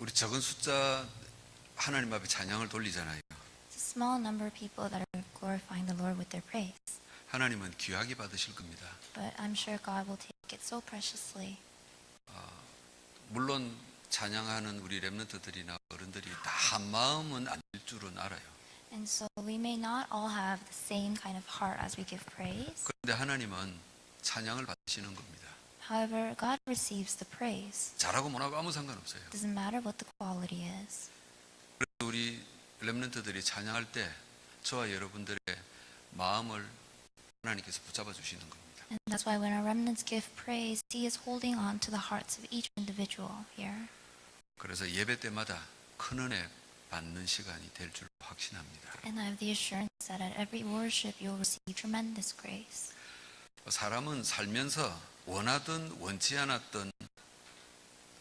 우리 적은 숫자 하나님 앞에 찬양을 돌리잖아요. It's a small number of people that are glorifying the Lord with their praise. 하나님은 귀하게 받으실 겁니다. But I'm sure God will take it so preciously. 물론 찬양하는 우리 렘넌트들이나 어른들이 다 한 마음은 아닐 줄은 알아요. And so we may not all have the same kind of heart as we give praise. 그런데 하나님은 찬양을 받으시는 겁니다. However, God receives the praise. 잘하고 못하고 아무 상관없어요. It doesn't matter what the quality is. 그래서 우리 렘넌트들이 찬양할 때 저와 여러분들의 마음을 하나님께서 붙잡아 주시는 겁니다. And that's why when our remnants give praise, He is holding on to the hearts of each individual here. 그래서 예배 때마다 큰 은혜 받는 시간이 될 줄 확신합니다. And I have the assurance that at every worship you'll receive tremendous grace. 사람은 살면서 원하든 원치 않았던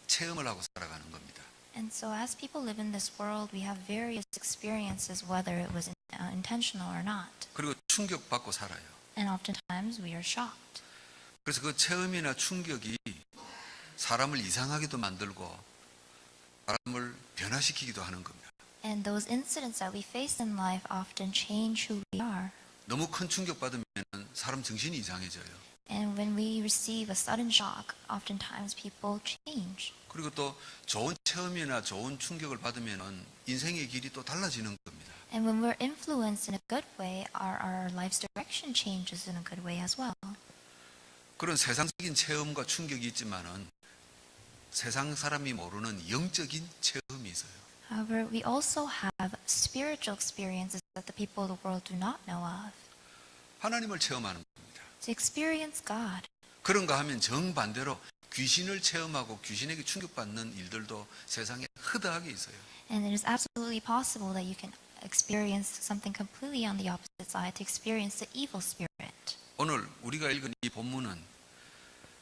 체험을 하고 살아가는 겁니다. And so as people live in this world, we have various experiences, whether it was intentional or not. 그리고 충격받고 살아요. And oftentimes we are shocked. 그래서 그 체험이나 충격이 사람을 이상하게도 만들고 사람을 변화시키기도 하는 겁니다. And those incidents that we face in life often change who we are. 너무 큰 충격받으면 사람 정신이 이상해져요. And when we receive a sudden shock, oftentimes people change. 그리고 또 좋은 체험이나 좋은 충격을 받으면 인생의 길이 또 달라지는 겁니다. And when we're influenced in a good way, our life's direction changes in a good way as well. 그런 세상적인 체험과 충격이 있지만은 세상 사람이 모르는 영적인 체험이 있어요. However, we also have spiritual experiences that the people of the world do not know of. 하나님을 체험하는 겁니다. To experience God. 그런가 하면 정반대로 귀신을 체험하고 귀신에게 충격받는 일들도 세상에 허다하게 있어요. And it is absolutely possible that you can experience something completely on the opposite side, to experience the evil spirit. 오늘 우리가 읽은 이 본문은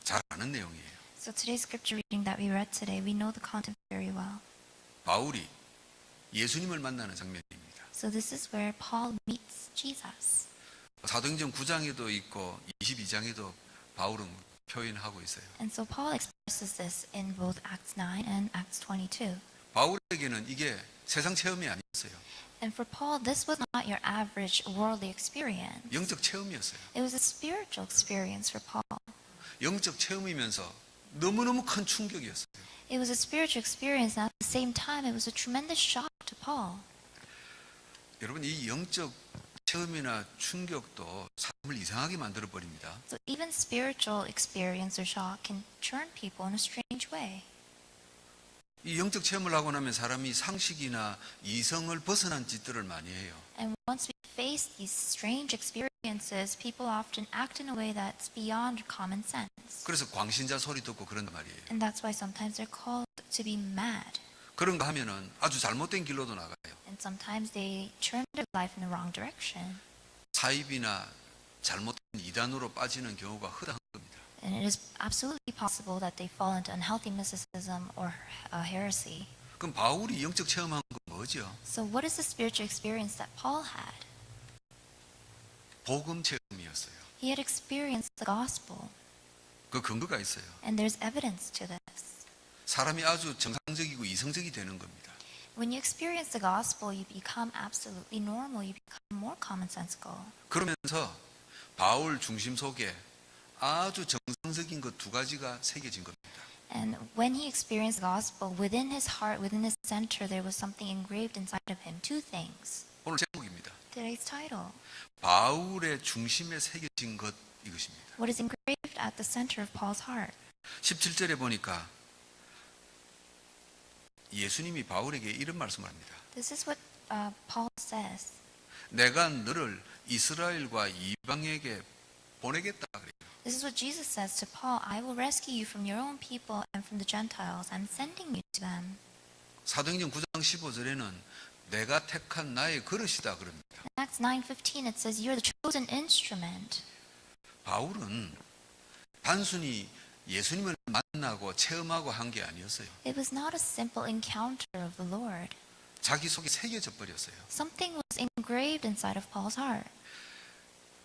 잘 아는 내용이에요. So today's scripture reading that we read today, we know the content very well. 바울이 예수님을 만나는 장면입니다. So this is where Paul meets Jesus. 사도행전 9장에도 있고 22장에도 바울은 표현하고 있어요. And so Paul expresses this in both Acts 9 and Acts 22. 바울에게는 이게 세상 체험이 아니었어요. And for Paul, this was not your average worldly experience. 영적 체험이었어요. It was a spiritual experience for Paul. 영적 체험이면서 너무너무 큰 충격이었어요. It was a spiritual experience, and at the same time, it was a tremendous shock to Paul. 여러분, 이 영적 체험이나 충격도 사람을 이상하게 만들어 버립니다. So even spiritual experience or shock can turn people in a strange way. 이 영적 체험을 하고 나면 사람이 상식이나 이성을 벗어난 짓들을 많이 해요. And once we face these strange experiences, people often act in a way that's beyond common sense. 그래서 광신자 소리 듣고 그런단 말이에요. And that's why sometimes they're called to be mad. 그런가 하면은 아주 잘못된 길로도 나가요. And sometimes they turn their life in the wrong direction. 사입이나 잘못된 이단으로 빠지는 경우가 허다한 겁니다. And it is absolutely possible that they fall into unhealthy mysticism or heresy. 그럼 바울이 영적 체험한 건 뭐죠? So what is the spiritual experience that Paul had? 복음 체험이었어요. He had experienced the gospel. 그 근거가 있어요. And there's evidence to this. 사람이 아주 정상적이고 이성적이 되는 겁니다. When you experience the gospel, you become absolutely normal. You become more commonsensical. 그러면서 바울 중심 속에 아주 정상적인 것 두 가지가 새겨진 겁니다. And when he experienced the gospel, within his heart, within his center, there was something engraved inside of him. Two things. 오늘 제목입니다. Today's title. 바울의 중심에 새겨진 것 이것입니다. What is engraved at the center of Paul's heart? 17절에 보니까 예수님이 바울에게 이런 말씀을 합니다. This is what Paul says. 내가 너를 이스라엘과 이방에게 보내겠다 그래요. This is what Jesus says to Paul. I will rescue you from your own people and from the Gentiles. I'm sending you to them. 사도행전 9장 15절에는 내가 택한 나의 그릇이다 그럽니다. In Acts 9:15 it says you're the chosen instrument. 바울은 단순히 예수님을 만나고 체험하고 한 게 아니었어요. It was not a simple encounter of the Lord. 자기 속에 새겨져 버렸어요. Something was engraved inside of Paul's heart.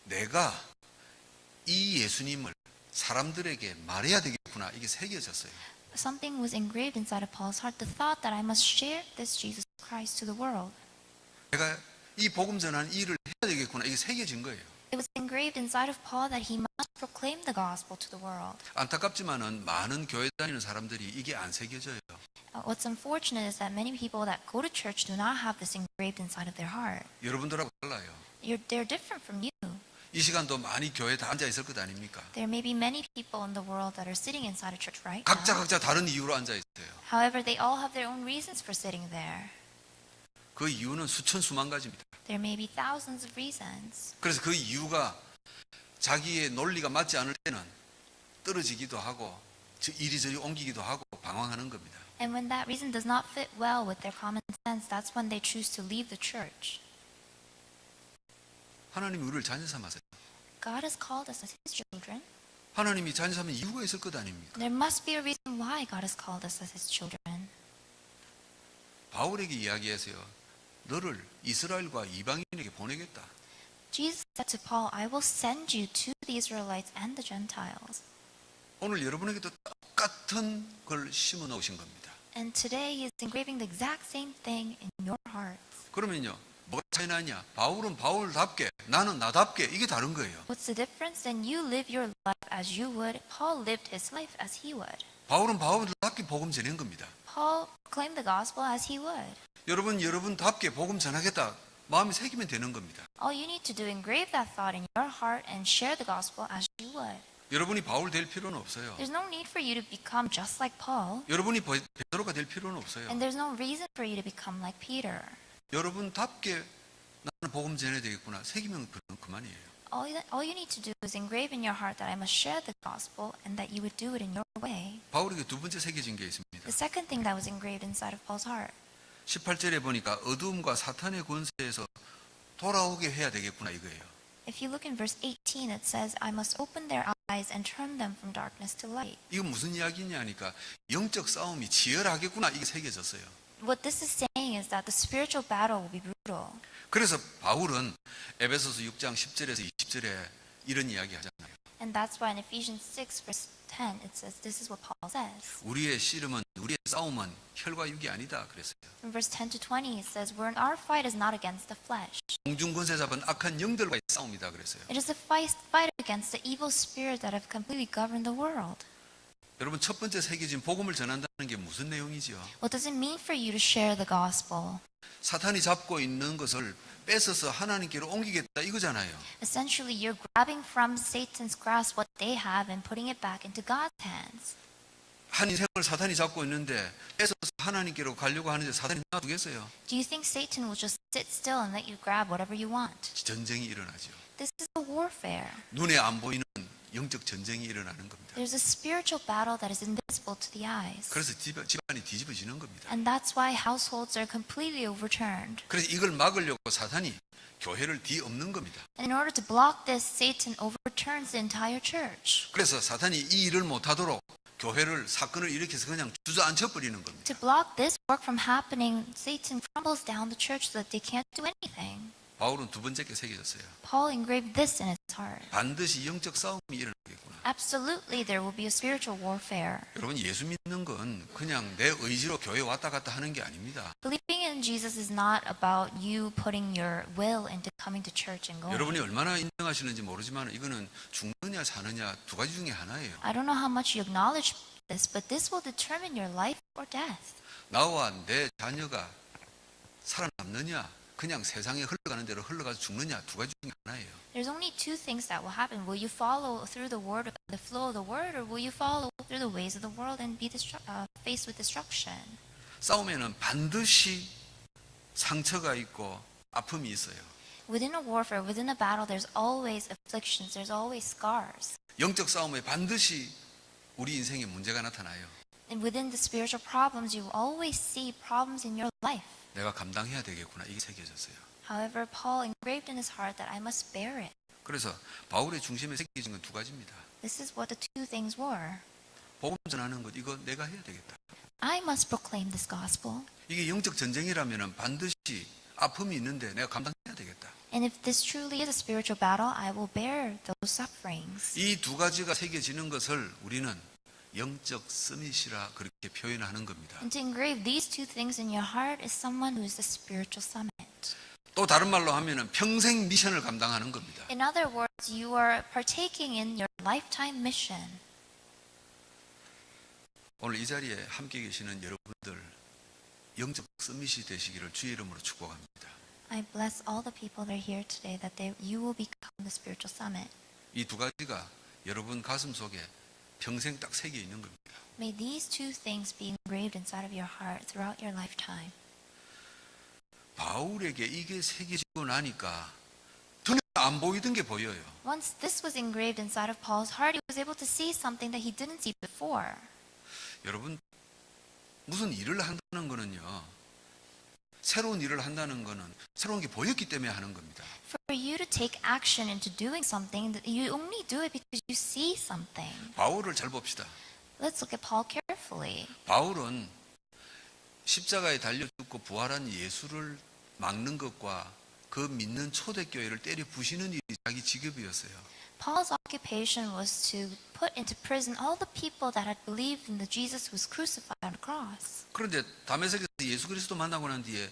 내가 이 예수님을 사람들에게 말해야 되겠구나 이게 새겨졌어요. something was engraved inside of Paul's heart, the thought that I must share this Jesus Christ to the world. 내가 이 복음 전하는 일을 해야 되겠구나. 이게 새겨진 거예요. It was engraved inside of Paul that he must proclaim the gospel to the world. 안타깝지만은 많은 교회 다니는 사람들이 이게 안 새겨져요. What's unfortunate is that many people that go to church do not have this engraved inside of their heart. 여러분들하고 달라요. They're different from you. 이 시간도 많이 교회에 다 앉아 있을 것 아닙니까? There may be many people in the world that are sitting inside a church right 각자 now. 다른 이유로 앉아 있어요. However, they all have their own reasons for sitting there. 그 이유는 수천 수만 가지입니다. There may be thousands of reasons. 그래서 그 이유가 자기의 논리가 맞지 않을 때는 떨어지기도 하고 이리저리 옮기기도 하고 방황하는 겁니다. And when that reason does not fit well with their common sense, that's when they choose to leave the church. 하나님이 우리를 자녀 삼아서요. God has called us as His children. 하나님이 자녀 삼은 이유가 있을 것 아닙니까? There must be a reason why God has called us as His children. 바울에게 이야기해서요. 너를 이스라엘과 이방인에게 보내겠다. Jesus said to Paul, I will send you to the Israelites and the Gentiles. 오늘 여러분에게도 똑같은 걸 심어 놓으신 겁니다. And today He is engraving the exact same thing in your hearts. 그러면요. 뭐가 차이 나냐? 바울은 바울답게, 나는 나답게 이게 다른 거예요. What's the difference? Then you live your life as you would. Paul lived his life as he would. 바울은 바울답게 복음 전한 겁니다. Paul proclaimed the gospel as he would. 여러분답게 복음 전하겠다. 마음이 새기면 되는 겁니다. All you need to do is engrave that thought in your heart and share the gospel as you would. 여러분이 바울 될 필요는 없어요. There's no need for you to become just like Paul. 여러분이 베드로가 될 필요는 없어요. And there's no reason for you to become like Peter. 여러분답게 나는 복음 전해야 되겠구나. 새기면 그만이에요. All you need to do is engrave in your heart that I must share the gospel and that you would do it in your way. 바울에게 두 번째 새겨진 게 있습니다. The second thing that was engraved inside of Paul's heart. 18절에 보니까 어두움과 사탄의 권세에서 돌아오게 해야 되겠구나 이거예요. If you look in verse 18, it says, I must open their eyes and turn them from darkness to light. 이거 무슨 이야기냐 하니까 영적 싸움이 치열하겠구나 이게 새겨졌어요. What this is saying is that the spiritual battle will be brutal. 그래서 바울은 에베소서 6장 10절에서 20절에 이런 이야기 하잖아요. And that's why in Ephesians 6 verse 10 it says, this is what Paul says. 우리의 씨름은 우리의 싸움은 혈과 육이 아니다 그랬어요. In verse 10 to 20 it says, our fight is not against the flesh. 공중 권세 잡은 악한 영들과의 싸움이다 그랬어요. It is a fight against the evil spirits that have completely governed the world. 여러분 첫 번째 새겨진 복음을 전한다는 게 무슨 내용이죠? What does it mean for you to share the gospel? 사탄이 잡고 있는 것을 뺏어서 하나님께로 옮기겠다 이거잖아요. Essentially, you're grabbing from Satan's grasp what they have and putting it back into God's hands. 한 인생을 사탄이 잡고 있는데 뺏어서 하나님께로 가려고 하는데 사탄이 놔두겠어요? Do you think Satan will just sit still and let you grab whatever you want? 전쟁이 일어나죠. This is a warfare. 눈에 안 보이는 영적 전쟁이 일어나는 겁니다. There's a spiritual battle that is invisible to the eyes. 그래서 집안이 뒤집어지는 겁니다. And that's why households are completely overturned. 그래서 이걸 막으려고 사탄이 교회를 뒤엎는 겁니다. And in order to block this, Satan overturns the entire church. 그래서 사탄이 이 일을 못하도록 교회를 사건을 일으켜서 그냥 주저앉혀 버리는 겁니다. To block this work from happening, Satan crumbles down the church so that they can't do anything. 바울은 두 번째께 새겨졌어요. Paul engraved this in his heart. 반드시 영적 싸움이 일어나겠구나. Absolutely, there will be a spiritual warfare. 여러분 예수 믿는 건 그냥 내 의지로 교회 왔다 갔다 하는 게 아닙니다. Believing in Jesus is not about you putting your will into coming to church and going. 여러분이 얼마나 인정하시는지 모르지만 이거는 죽느냐 사느냐 두 가지 중에 하나예요. I don't know how much you acknowledge this, but this will determine your life or death. 나와 내 자녀가 살아남느냐 그냥 세상에 흘러가는 대로 흘러가서 죽느냐 두 가지 중에 하나예요. There's only two things that will happen. Will you follow through the flow of the word, or will you follow through the ways of the world and be faced with destruction? 싸움에는 반드시 상처가 있고 아픔이 있어요. Within a warfare, within a battle, there's always afflictions, there's always scars. 영적 싸움에 반드시 우리 인생에 문제가 나타나요. And within the spiritual problems, you will always see problems in your life. 내가 감당해야 되겠구나 이게 새겨졌어요. However, Paul engraved in his heart that I must bear it. 그래서 바울의 중심에 새겨진 건 두 가지입니다. This is what the two things were. 복음 전하는 것 이거 내가 해야 되겠다. I must proclaim this gospel. 이게 영적 전쟁이라면 반드시 아픔이 있는데 내가 감당해야 되겠다. And if this truly is a spiritual battle, I will bear those sufferings. 이 두 가지가 새겨지는 것을 우리는 영적 서밋이라 그렇게 표현하는 겁니다. And to engrave these two things in your heart is someone who is the spiritual summit. 또 다른 말로 하면은 평생 미션을 감당하는 겁니다. In other words, you are partaking in your lifetime mission. 오늘 이 자리에 함께 계시는 여러분들 영적 서밋이 되시기를 주의 이름으로 축복합니다. I bless all the people that are here today that you will become the spiritual summit. 이 두 가지가 여러분 가슴 속에 평생 딱 새겨 있는 겁니다. May these two things be engraved inside of your heart throughout your lifetime. 바울에게 이게 새겨지고 나니까 전혀 안 보이던 게 보여요. Once this was engraved inside of Paul's heart, he was able to see something that he didn't see before. 여러분 무슨 일을 한다는 거는요, 새로운 일을 한다는 거는 새로운 게 보였기 때문에 하는 겁니다. For you to take action into doing something, you only do it because you see something. 바울을 잘 봅시다. Let's look at Paul carefully. 바울은 십자가에 달려 죽고 부활한 예수를 막는 것과 그 믿는 초대교회를 때려 부시는 일이 자기 직업이었어요. Paul's occupation was to put into prison all the people that had believed in the Jesus who was crucified on the cross. 그런데 다메섹에서 예수 그리스도 만나고 난 뒤에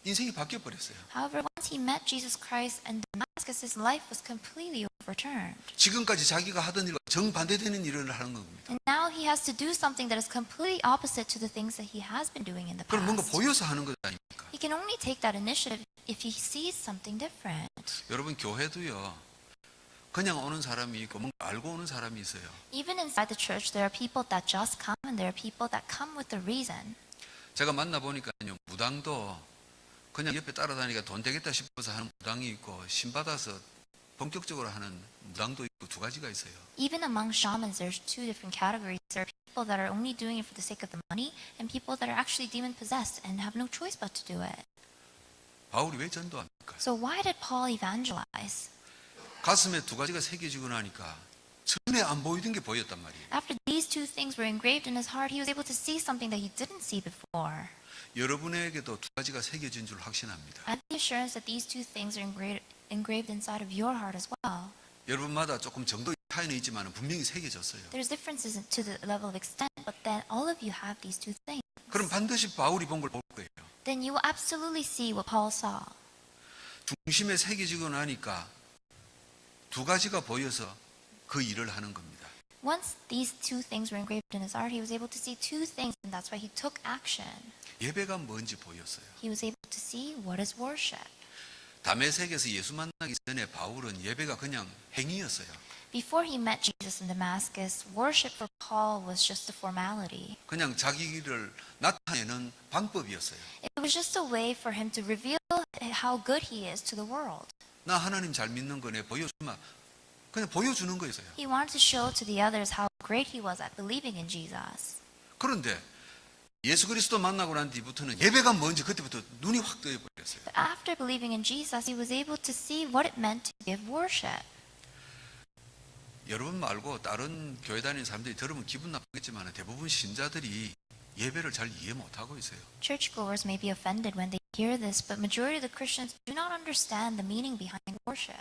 인생이 바뀌어 버렸어요. However, once he met Jesus Christ in Damascus, his life was completely overturned. 지금까지 자기가 하던 일과 정반대되는 일을 하는 겁니다. And now he has to do something that is completely opposite to the things that he has been doing in the 그럼 뭔가 past. 보여서 하는 것 아닙니까? He can only take that initiative if he sees something different. 여러분 교회도요, 그냥 오는 사람이 있고 뭔가 알고 오는 사람이 있어요. Even inside the church, there are people that just come and there are people that come with a reason. 제가 만나보니까요, 무당도 그냥 옆에 따라다니니까 돈 되겠다 싶어서 하는 무당이 있고, 신 받아서 본격적으로 하는 무당도 있고, 두 가지가 있어요. Even among shamans, there's two different categories. There are people that are only doing it for the sake of the money and people that are actually demon possessed and have no choice but to do it. 바울이 왜 전도합니까? So why did Paul evangelize? 가슴에 두 가지가 새겨지고 나니까 전에 안 보이던 게 보였단 말이에요. After these two things were engraved in his heart, he was able to see something that he didn't see before. 여러분에게도 두 가지가 새겨진 줄 확신합니다. I have the assurance that these two things are engraved inside of your heart as well. 여러분마다 조금 정도 차이는 있지만 분명히 새겨졌어요. There's differences to the level of extent, but then all of you have these two things. 그럼 반드시 바울이 본 걸 볼 거예요. Then you will absolutely see what Paul saw. 중심에 새겨지고 나니까 두 가지가 보여서 그 일을 하는 겁니다. Once these two things were engraved in his heart, he was able to see two things, and that's why he took action. 예배가 뭔지 보였어요. He was able to see what is worship. 다메섹에서 예수 만나기 전에 바울은 예배가 그냥 행위였어요. Before he met Jesus in Damascus, worship for Paul was just a formality. 그냥 자기를 나타내는 방법이었어요. It was just a way for him to reveal how good he is to the world. 나 하나님 잘 믿는 거네 보여주마. 그냥 보여주는 거였어요. He wanted to show to the others how great he was at believing in Jesus. 그런데 예수 그리스도 만나고 난 뒤부터는 예배가 뭔지 그때부터 눈이 확 뜨여 버렸어요. But after believing in Jesus, he was able to see what it meant to give worship. 여러분 말고 다른 교회 다니는 사람들이 들으면 기분 나쁘겠지만 대부분 신자들이 예배를 잘 이해 못하고 있어요. Churchgoers may be offended when they hear this, but majority of the Christians do not understand the meaning behind worship.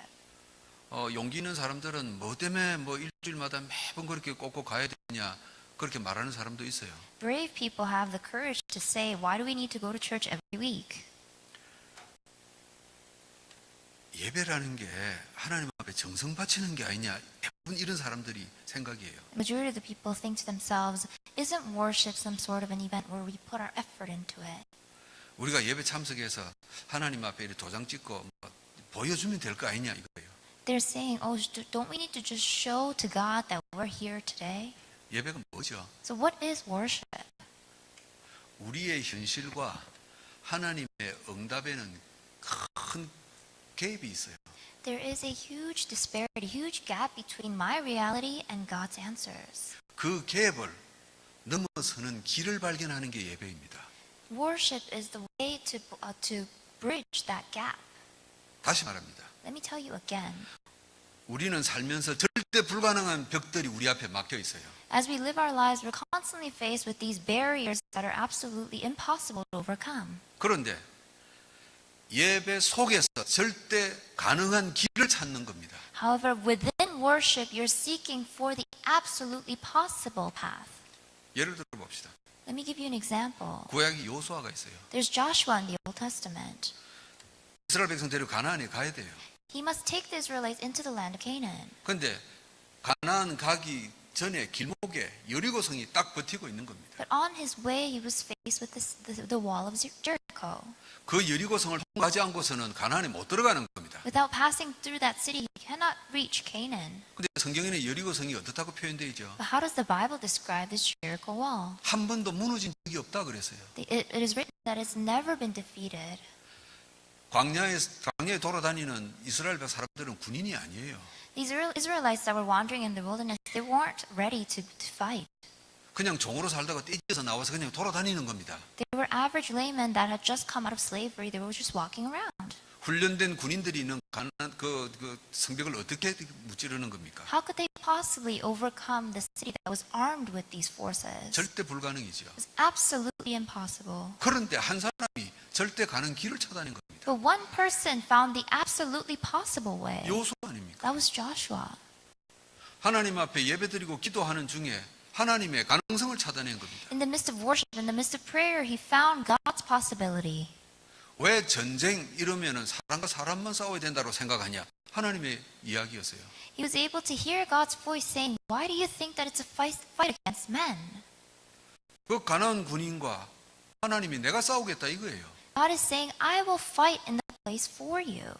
용기 있는 사람들은 뭐 때문에 뭐 일주일마다 매번 그렇게 꼭꼭 가야 되냐 그렇게 말하는 사람도 있어요. Brave people have the courage to say, why do we need to go to church every week? 예배라는 게 하나님 앞에 정성 바치는 게 아니냐 대부분 이런 사람들이 생각이에요. Majority of the people think to themselves, isn't worship some sort of an event where we put our effort into it? 우리가 예배 참석해서 하나님 앞에 이렇게 도장 찍고 뭐 보여주면 될 거 아니냐 이거예요. They're saying, oh, don't we need to just show to God that we're here today? 예배가 뭐죠? So what is worship? 우리의 현실과 하나님의 응답에는 큰 갭이 있어요. There is a huge disparity, huge gap between my reality and God's answers. 그 갭을 넘어서는 길을 발견하는 게 예배입니다. Worship is the way to bridge that gap. 다시 말합니다. Let me tell you again. 우리는 살면서 절대 불가능한 벽들이 우리 앞에 막혀 있어요. As we live our lives, we're constantly faced with these barriers that are absolutely impossible to overcome. 그런데 예배 속에서 절대 가능한 길을 찾는 겁니다. However, within worship, you're seeking for the absolutely possible path. 예를 들어 봅시다. Let me give you an example. 구약이 요수아가 있어요. There's Joshua in the Old Testament. 이스라엘 백성 데리고 가나안에 가야 돼요. He must take the Israelites into the land of Canaan. 그런데 가나안 가기 전에 길목에 여리고성이 딱 버티고 있는 겁니다. But on his way, he was faced with the wall of Jericho. 그 여리고성을 통과하지 않고서는 가나안에 못 들어가는 겁니다. Without passing through that city, he cannot reach Canaan. 근데 성경에는 여리고성이 어떻다고 표현되어 있죠? But how does the Bible describe this Jericho wall? 한 번도 무너진 적이 없다 그랬어요. It is written that it's never been defeated. 광야에 돌아다니는 이스라엘 사람들은 군인이 아니에요. These Israelites that were wandering in the wilderness, they weren't ready to fight. 그냥 종으로 살다가 떼져서 나와서 그냥 돌아다니는 겁니다. They were average laymen that had just come out of slavery. They were just walking around. 훈련된 군인들이 있는 그 성벽을 어떻게 무찌르는 겁니까? How could they possibly overcome the city that was armed with these forces? 절대 불가능이죠. It was absolutely impossible. 그런데 한 사람이 절대 가는 길을 찾아낸 겁니다. But one person found the absolutely possible way. 요수 아닙니까? That was Joshua. 하나님 앞에 예배드리고 기도하는 중에 하나님의 가능성을 찾아낸 겁니다. In the midst of worship, in the midst of prayer, he found God's possibility. 왜 전쟁 이러면은 사람과 사람만 싸워야 된다고 생각하냐? 하나님의 이야기였어요. He was able to hear God's voice saying, "Why do you think that it's a fight against men?" 그 가나안 군인과 하나님이 내가 싸우겠다 이거예요. God is saying, "I will fight in that place for you."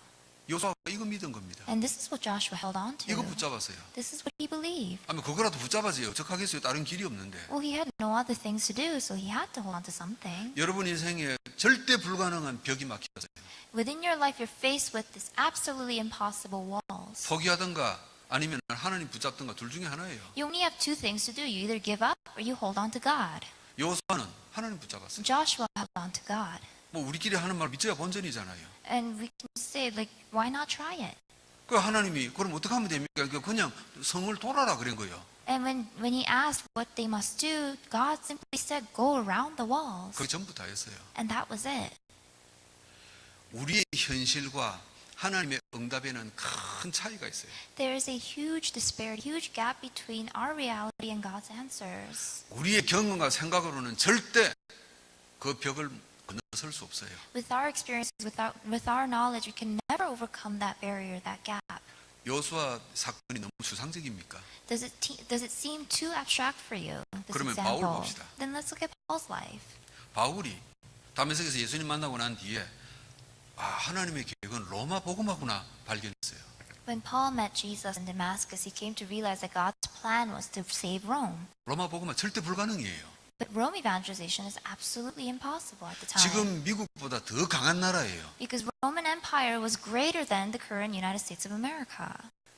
요수아가 이거 믿은 겁니다. And this is what Joshua held on 이거 to. 붙잡았어요. This is what he believed. 아니 그거라도 붙잡아서요. 어떡하겠어요? 다른 길이 없는데. Well, he had no other things to do, so he had to hold on to something. 여러분 인생에 절대 불가능한 벽이 막혀서요. Within your life, you're faced with this absolutely impossible walls. 포기하든가 아니면 하나님 붙잡든가 둘 중에 하나예요. You only have two things to do. You either give up or you hold on to God. 요수아는 하나님 붙잡았어요. Joshua held on to God. 뭐 우리끼리 하는 말 믿어야 본전이잖아요. And we can say, like, why not try it? 그 하나님이 그럼 어떻게 하면 됩니까? 그냥 성을 돌아라 그런 거예요. And when he asked what they must do, God simply said, go around the walls. 그게 전부 다였어요. And that was it. 우리의 현실과 하나님의 응답에는 큰 차이가 있어요. There is a huge disparity, huge gap between our reality and God's answers. 우리의 경험과 생각으로는 절대 그 벽을 건너설 수 없어요. With our experiences, with our knowledge, we can never overcome that barrier, that gap. 요수아 사건이 너무 추상적입니까? Does it seem too abstract for you? This 그러면 example. 바울 봅시다. Then let's look at Paul's life. 바울이 다메섹에서 예수님 만나고 난 뒤에 하나님의 계획은 로마 복음화구나 발견했어요. When Paul met Jesus in Damascus, he came to realize that God's plan was to save Rome. 로마 복음화 절대 불가능이에요. But Rome evangelization is absolutely impossible at the time. 지금 미국보다 더 강한 나라예요. Because Roman Empire was greater than the current United States of America.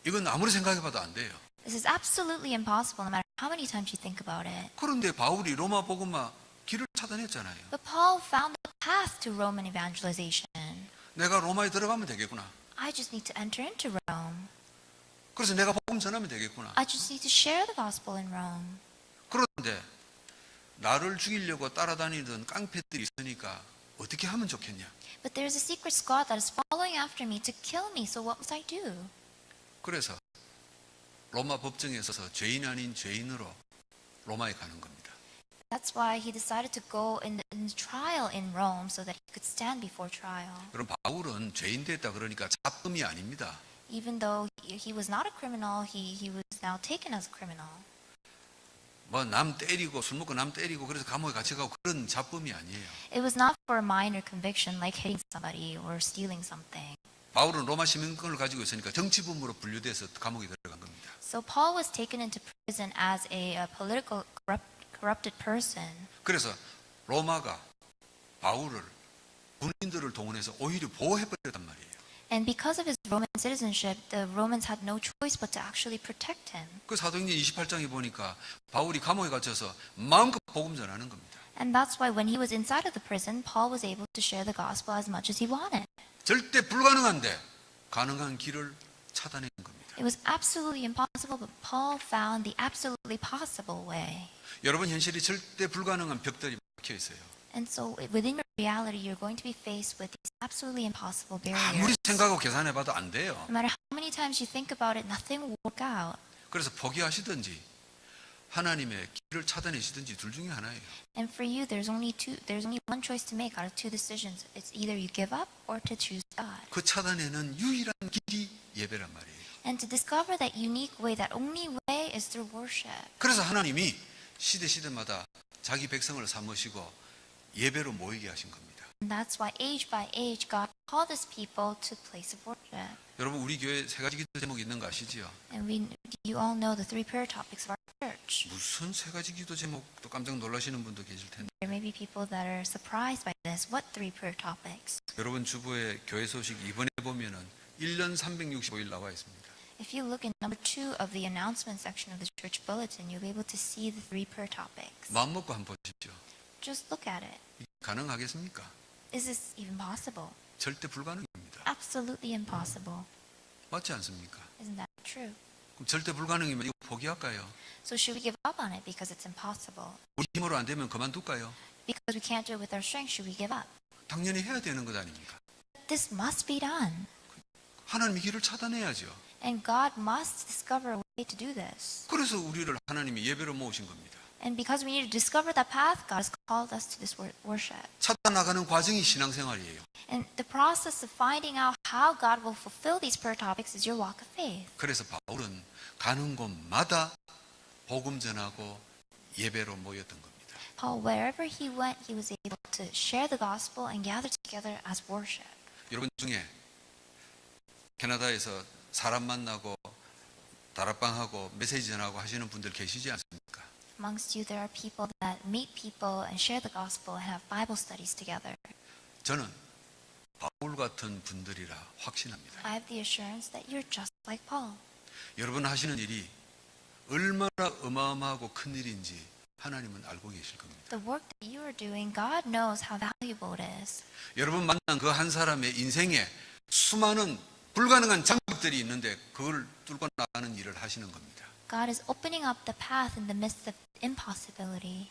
이건 아무리 생각해봐도 안 돼요. This is absolutely impossible no matter how many times you think about it. 그런데 바울이 로마 복음화 길을 찾아냈잖아요. But Paul found the path to Roman evangelization. 내가 로마에 들어가면 되겠구나. I just need to enter into Rome. 그래서 내가 복음 전하면 되겠구나. I just need to share the gospel in Rome. 그런데 나를 죽이려고 따라다니던 깡패들이 있으니까 어떻게 하면 좋겠냐? But there is a secret squad that is following after me to kill me, so what must I do? 그래서 로마 법정에 서서 죄인 아닌 죄인으로 로마에 가는 겁니다. That's why he decided to go in the trial in Rome so that he could stand before trial. 그럼 바울은 죄인 됐다 그러니까 잡음이 아닙니다. Even though he was not a criminal, he was now taken as a criminal. 뭐 남 때리고 술 먹고 남 때리고 그래서 감옥에 같이 가고 그런 잡음이 아니에요. It was not for a minor conviction like hitting somebody or stealing something. 바울은 로마 시민권을 가지고 있으니까 정치범으로 분류돼서 감옥에 들어간 겁니다. So Paul was taken into prison as a political corrupted person. 그래서 로마가 바울을 군인들을 동원해서 오히려 보호해버렸단 말이에요. And because of his Roman citizenship, the Romans had no choice but to actually protect him. 그 사도행전 28장에 보니까 바울이 감옥에 갇혀서 마음껏 복음 전하는 겁니다. And that's why when he was inside of the prison, Paul was able to share the gospel as much as he wanted. 절대 불가능한데 가능한 길을 찾아낸 겁니다. It was absolutely impossible, but Paul found the absolutely possible way. 여러분 현실이 절대 불가능한 벽들이 막혀 있어요. And so within your reality, you're going to be faced with these absolutely impossible barriers. 아무리 생각하고 계산해봐도 안 돼요. No matter how many times you think about it, nothing will work out. 그래서 포기하시든지 하나님의 길을 찾아내시든지 둘 중에 하나예요. And for you, there's only one choice to make out of two decisions. It's either you give up or to choose God. 그 찾아내는 유일한 길이 예배란 말이에요. And to discover that unique way, that only way is through worship. 그래서 하나님이 시대마다 자기 백성을 삼으시고 예배로 모이게 하신 겁니다. And that's why age by age, God called His people to place of worship. 여러분 우리 교회 세 가지 기도 제목이 있는 거 아시지요? And you all know the three prayer topics of our church. 무슨 세 가지 기도 제목도 깜짝 놀라시는 분도 계실 텐데 There may be people that are surprised by this. What three prayer topics? 여러분 주부의 교회 소식 이번에 보면은 1년 365일 나와 있습니다. If you look in number 2 of the announcement section of the church bulletin, you'll be able to see the three prayer topics. 마음 먹고 한번 보십시오. Just look at it. 이게 가능하겠습니까? Is this even possible? 절대 불가능입니다. Absolutely impossible. 맞지 않습니까? Isn't that true? 그럼 절대 불가능이면 이거 포기할까요? So should we give up on it because it's impossible? 우리 힘으로 안 되면 그만둘까요? Because we can't do it with our strength, should we give up? 당연히 해야 되는 것 아닙니까? This must be done. 하나님의 길을 찾아내야죠. And God must discover a way to do this. 그래서 우리를 하나님이 예배로 모으신 겁니다. And because we need to discover that path, God has called us to this worship. 찾아나가는 과정이 신앙생활이에요. And the process of finding out how God will fulfill these prayer topics is your walk of faith. 그래서 바울은 가는 곳마다 복음 전하고 예배로 모였던 겁니다. Paul, wherever he went, he was able to share the gospel and gather together as worship. 여러분 중에 캐나다에서 사람 만나고 다락방하고 메시지 전하고 하시는 분들 계시지 않습니까? Amongst you, there are people that meet people and share the gospel and have Bible studies together. 저는 바울 같은 분들이라 확신합니다. I have the assurance that you're just like Paul. 여러분 하시는 일이 얼마나 어마어마하고 큰 일인지 하나님은 알고 계실 겁니다. The work that you are doing, God knows how valuable it is. 여러분 만난 그 한 사람의 인생에 수많은 불가능한 장벽들이 있는데 그걸 뚫고 나가는 일을 하시는 겁니다. God is opening up the path in the midst of impossibility.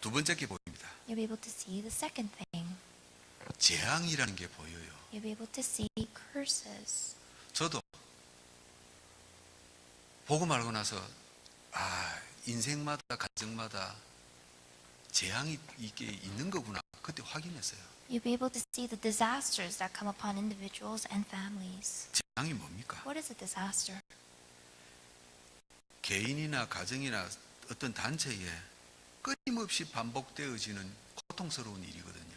두 번째 게 보입니다. You'll be able to see the second thing. 재앙이라는 게 보여요. You'll be able to see curses. 저도 보고 말고 나서 인생마다 가정마다 재앙이 이게 있는 거구나 그때 확인했어요. You'll be able to see the disasters that come upon individuals and families. 재앙이 뭡니까? What is a disaster? 개인이나 가정이나 어떤 단체에 끊임없이 반복되어지는 고통스러운 일이거든요.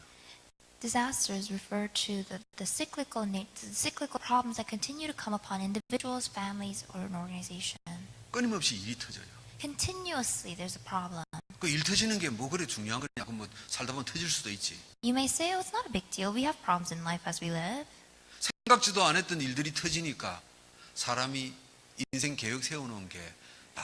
Disasters refer to the cyclical problems that continue to come upon individuals, families, or an organization. 끊임없이 일이 터져요. Continuously, there's a problem. 그 일 터지는 게 뭐 그래 중요한 거냐고 뭐 살다 보면 터질 수도 있지. You may say, oh, it's not a big deal. We have problems in life as we live. 생각지도 않았던 일들이 터지니까 사람이 인생 계획 세워놓은 게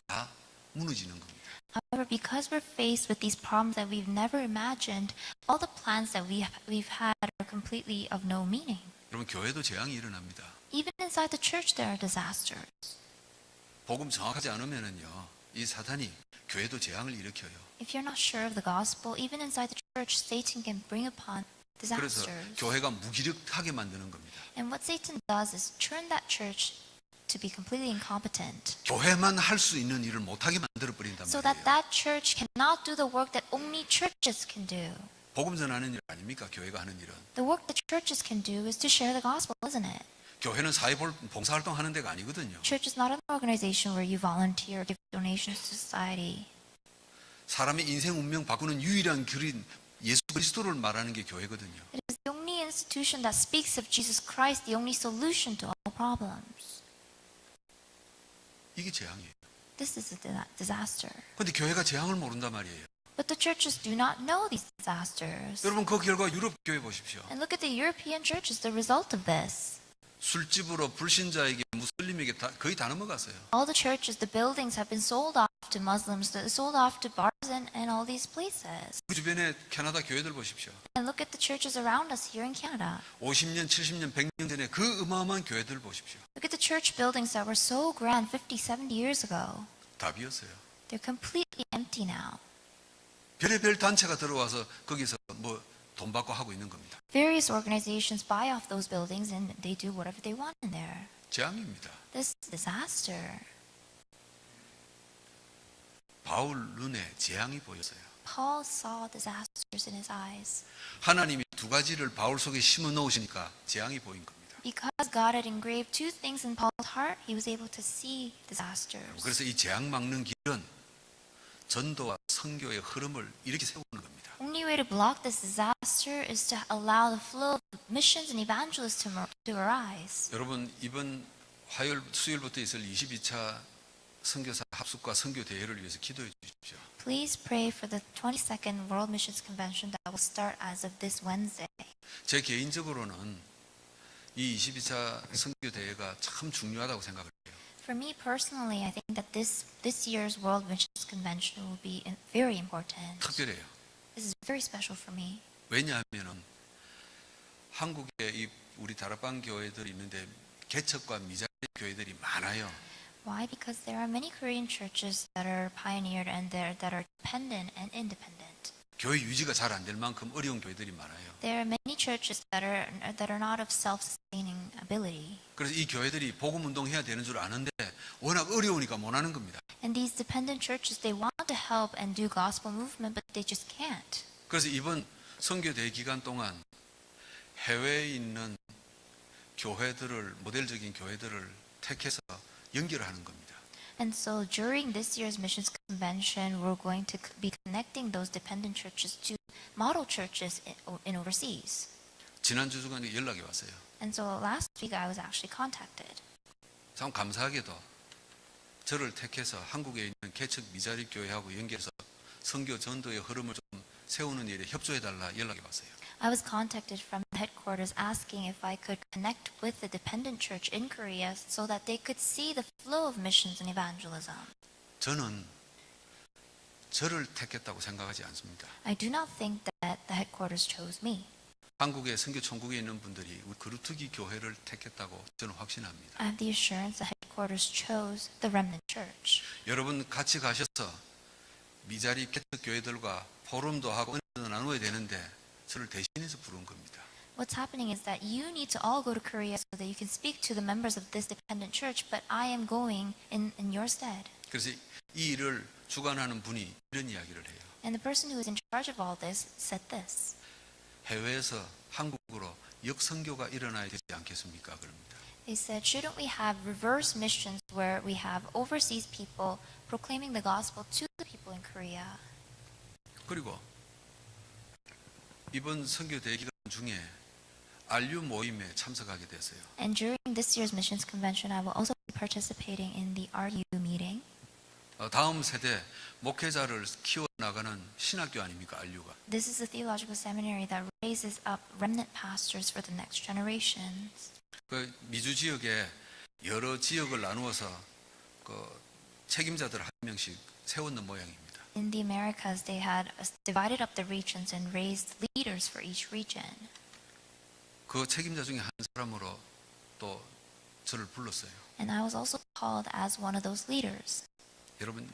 다 무너지는 겁니다. However, because we're faced with these problems that we've never imagined, all the plans that we've had are completely of no meaning. 여러분 교회도 재앙이 일어납니다. Even inside the church, there are disasters. 복음 정확하지 않으면은요, 이 사탄이 교회도 재앙을 일으켜요. If you're not sure of the gospel, even inside the church, Satan can bring upon 그래서 disasters. 교회가 무기력하게 만드는 겁니다. And what Satan does is turn that church to be completely incompetent, 교회만 할 수 있는 일을 못하게 만들어 버린단 so that 말이에요. that church cannot do the work that only churches can do. 복음 전하는 일 아닙니까? 교회가 하는 일은. The work that churches can do is to share the gospel, isn't it? 교회는 사회 봉사활동 하는 데가 아니거든요. Church is not an organization where you volunteer or give donations to society. 사람의 인생 운명 바꾸는 유일한 길인 예수 그리스도를 말하는 게 교회거든요. It is the only institution that speaks of Jesus Christ, the only solution to all problems. 이게 재앙이에요. This is a disaster. 그런데 교회가 재앙을 모른단 말이에요. But the churches do not know these disasters. 여러분 그 결과 유럽 교회 보십시오. And look at the European churches, the result of this. 술집으로 불신자에게 무슬림에게 거의 다 넘어갔어요. All the churches, the buildings have been sold off to Muslims, sold off to bars and all these places. 그 주변에 캐나다 교회들 보십시오. And look at the churches around us here in Canada. 50년, 70년, 100년 전에 그 어마어마한 교회들 보십시오. Look at the church buildings that were so grand 50, 70 years ago. 다 비었어요. They're completely empty now. 별의별 단체가 들어와서 거기서 뭐 돈 받고 하고 있는 겁니다. Various organizations buy off those buildings and they do whatever they want in there. 재앙입니다. This is disaster. 바울 눈에 재앙이 보였어요. Paul saw disasters in his eyes. 하나님이 두 가지를 바울 속에 심어 넣으시니까 재앙이 보인 겁니다. Because God had engraved two things in Paul's heart, he was able to see disasters. 그래서 이 재앙 막는 길은 전도와 선교의 흐름을 이렇게 세우는 겁니다. Only way to block this disaster is to allow the flow of missions and evangelists to arise. 여러분 이번 화요일 수요일부터 있을 22차 선교사 합숙과 선교 대회를 위해서 기도해 주십시오. Please pray for the 22nd World Missions Convention that will start as of this Wednesday. 제 개인적으로는 이 22차 선교 대회가 참 중요하다고 생각을 해요. For me personally, I think that this year's World Missions Convention will be very important. 특별해요. This is very special for me. 왜냐하면은 한국에 이 우리 다락방 교회들이 있는데 개척과 미자립 교회들이 많아요. Why? Because there are many Korean churches that are pioneered and that are dependent and independent. 교회 유지가 잘 안 될 만큼 어려운 교회들이 많아요. There are many churches that are not of self-sustaining ability. 그래서 이 교회들이 복음 운동해야 되는 줄 아는데 워낙 어려우니까 못 하는 겁니다. And these dependent churches, they want to help and do gospel movement, but they just can't. 그래서 이번 선교 대회 기간 동안 해외에 있는 교회들을 모델적인 교회들을 택해서 연결하는 겁니다. And so during this year's missions convention, we're going to be connecting those dependent churches to model churches in overseas. 지난주 주간에 연락이 왔어요. And so last week I was actually contacted. 참 감사하게도 저를 택해서 한국에 있는 개척 미자립 교회하고 연결해서 선교 전도의 흐름을 좀 세우는 일에 협조해달라 연락이 왔어요. I was contacted from the headquarters asking if I could connect with the dependent church in Korea so that they could see the flow of missions and evangelism. 저는 저를 택했다고 생각하지 않습니다. I do not think that the headquarters chose me. 한국의 선교 천국에 있는 분들이 우리 그루트기 교회를 택했다고 저는 확신합니다. I have the assurance the headquarters chose the remnant church. 여러분 같이 가셔서 미자립 개척 교회들과 포럼도 하고 은혜도 나누어야 되는데 저를 대신해서 부른 겁니다. What's happening is that you need to all go to Korea so that you can speak to the members of this dependent church, but I am going in your stead. 그래서 이 일을 주관하는 분이 이런 이야기를 해요. And the person who is in charge of all this said this. 해외에서 한국으로 역선교가 일어나야 되지 않겠습니까? 그럽니다. They said, shouldn't we have reverse missions where we have overseas people proclaiming the gospel to the people in Korea? 그리고 이번 선교 대기간 중에 RU 모임에 참석하게 됐어요. And during this year's missions convention, I will also be participating in the RU meeting. 다음 세대 목회자를 키워나가는 신학교 아닙니까? RU가. This is a theological seminary that raises up remnant pastors for the next generations. 그 미주 지역에 여러 지역을 나누어서 그 책임자들 한 명씩 세웠는 모양입니다. In the Americas, they had divided up the regions and raised leaders for each region. 그 책임자 중에 한 사람으로 또 저를 불렀어요. And I was also called as one of those leaders. 여러분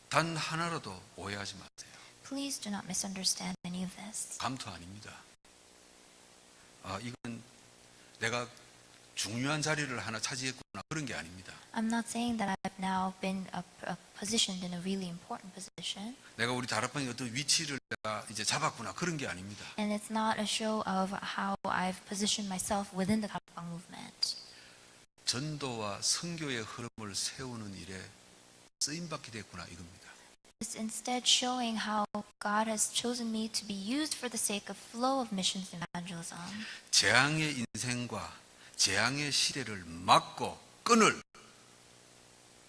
단 하나라도 오해하지 마세요. Please do not misunderstand any of this. 감투 아닙니다. 이건 내가 중요한 자리를 하나 차지했구나 그런 게 아닙니다. I'm not saying that I've now been positioned in a really important position. 내가 우리 다락방의 어떤 위치를 내가 이제 잡았구나 그런 게 아닙니다. And it's not a show of how I've positioned myself within the Darakbang movement. 전도와 선교의 흐름을 세우는 일에 쓰임받게 됐구나 이겁니다. It's instead showing how God has chosen me to be used for the sake of flow of missions and evangelism. 재앙의 인생과 재앙의 시대를 막고 끈을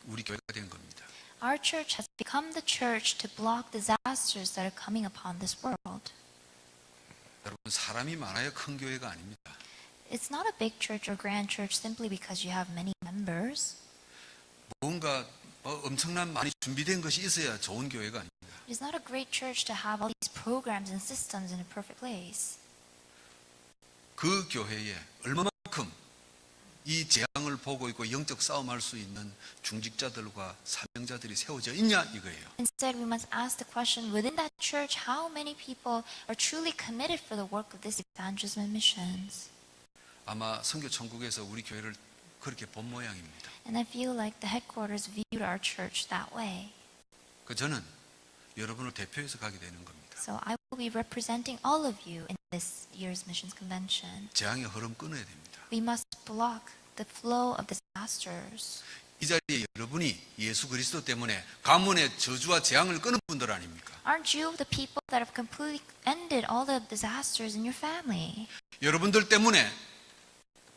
우리 교회가 된 겁니다. Our church has become the church to block disasters that are coming upon this world. 여러분 사람이 많아야 큰 교회가 아닙니다. It's not a big church or grand church simply because you have many members. 뭔가 엄청난 많이 준비된 것이 있어야 좋은 교회가 아닙니다. It is not a great church to have all these programs and systems in a perfect place. 그 교회에 얼마만큼 이 재앙을 보고 있고 영적 싸움할 수 있는 중직자들과 사명자들이 세워져 있냐 이거예요. Instead, we must ask the question within that church, how many people are truly committed for the work of this evangelism and missions? 아마 선교 천국에서 우리 교회를 그렇게 본 모양입니다. And I feel like the headquarters viewed our church that way. 저는 여러분을 대표해서 가게 되는 겁니다. So I will be representing all of you in this year's missions convention. 재앙의 흐름 끊어야 됩니다. We must block the flow of disasters. 이 자리에 여러분이 예수 그리스도 때문에 가문의 저주와 재앙을 끊은 분들 아닙니까? Aren't you the people that have completely ended all the disasters in your family? 여러분들 때문에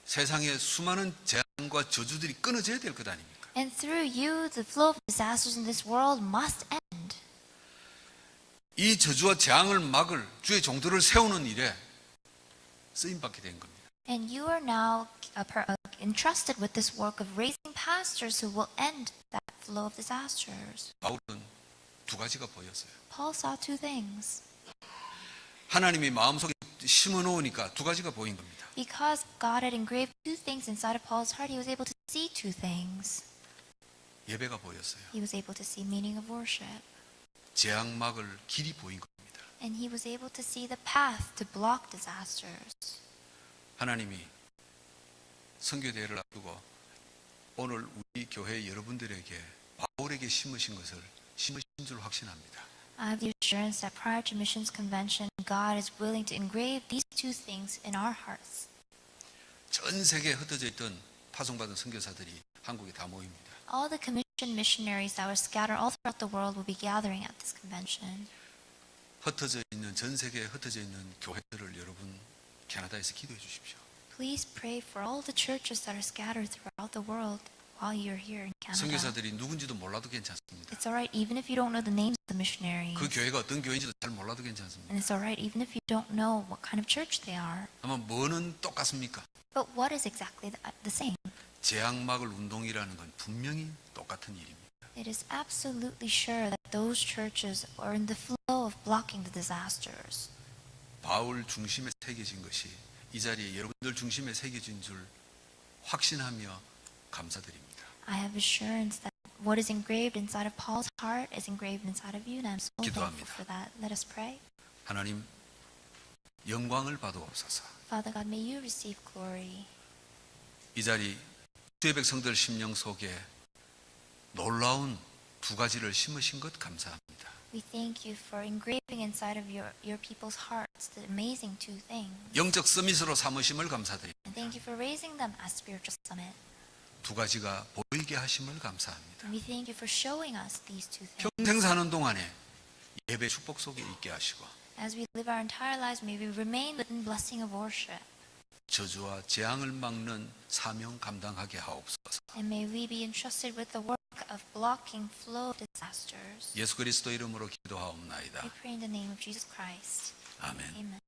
세상의 수많은 재앙과 저주들이 끊어져야 될 것 아닙니까? And through you, the flow of disasters in this world must end. 이 저주와 재앙을 막을 주의 종들을 세우는 일에 쓰임받게 된 겁니다. And you are now entrusted with this work of raising pastors who will end that flow of disasters. 바울은 두 가지가 보였어요. Paul saw two things. 하나님이 마음속에 심어놓으니까 두 가지가 보인 겁니다. Because God had engraved two things inside of Paul's heart, he was able to see two things. 예배가 보였어요. He was able to see meaning of worship. 재앙 막을 길이 보인 겁니다. And he was able to see the path to block disasters. 하나님이 선교대회를 앞두고 오늘 우리 교회 여러분들에게 바울에게 심으신 것을 심으신 줄 확신합니다. I have the assurance that prior to missions convention, God is willing to engrave these two things in our hearts. 전 세계에 흩어져 있던 파송받은 선교사들이 한국에 다 모입니다. All the commissioned missionaries that were scattered all throughout the world will be gathering at this convention. 흩어져 있는 전 세계에 흩어져 있는 교회들을 여러분 캐나다에서 기도해 주십시오. Please pray for all the churches that are scattered throughout the world while you're here in Canada. 선교사들이 누군지도 몰라도 괜찮습니다. It's alright even if you don't know the names of the missionaries. 그 교회가 어떤 교회인지도 잘 몰라도 괜찮습니다. And it's alright even if you don't know what kind of church they are. 아마 뭐는 똑같습니까? But what is exactly the same? 재앙 막을 운동이라는 건 분명히 똑같은 일입니다. It is absolutely sure that those churches are in the flow of blocking the disasters. 바울 중심에 새겨진 것이 이 자리에 여러분들 중심에 새겨진 줄 확신하며 감사드립니다. I have assurance that what is engraved inside of Paul's heart is engraved inside of you, and I'm so thankful 기도합니다. for that. Let us pray. 하나님 영광을 받으옵소서. Father God, may you receive glory. 이 자리 주의 백성들 심령 속에 놀라운 두 가지를 심으신 것 감사합니다. We thank you for engraving inside of your people's hearts the amazing two things. 영적 서밋으로 삼으심을 감사드립니다. And thank you for raising them as spiritual summit. 두 가지가 보이게 하심을 감사합니다. And we thank you for showing us these two things. 평생 사는 동안에 예배 축복 속에 있게 하시고 As we live our entire lives, may we remain within blessing of worship. 저주와 재앙을 막는 사명 감당하게 하옵소서. And may we be entrusted with the work of blocking flow of disasters. 예수 그리스도 이름으로 기도하옵나이다. We pray in the name of Jesus Christ. 아멘. Amen.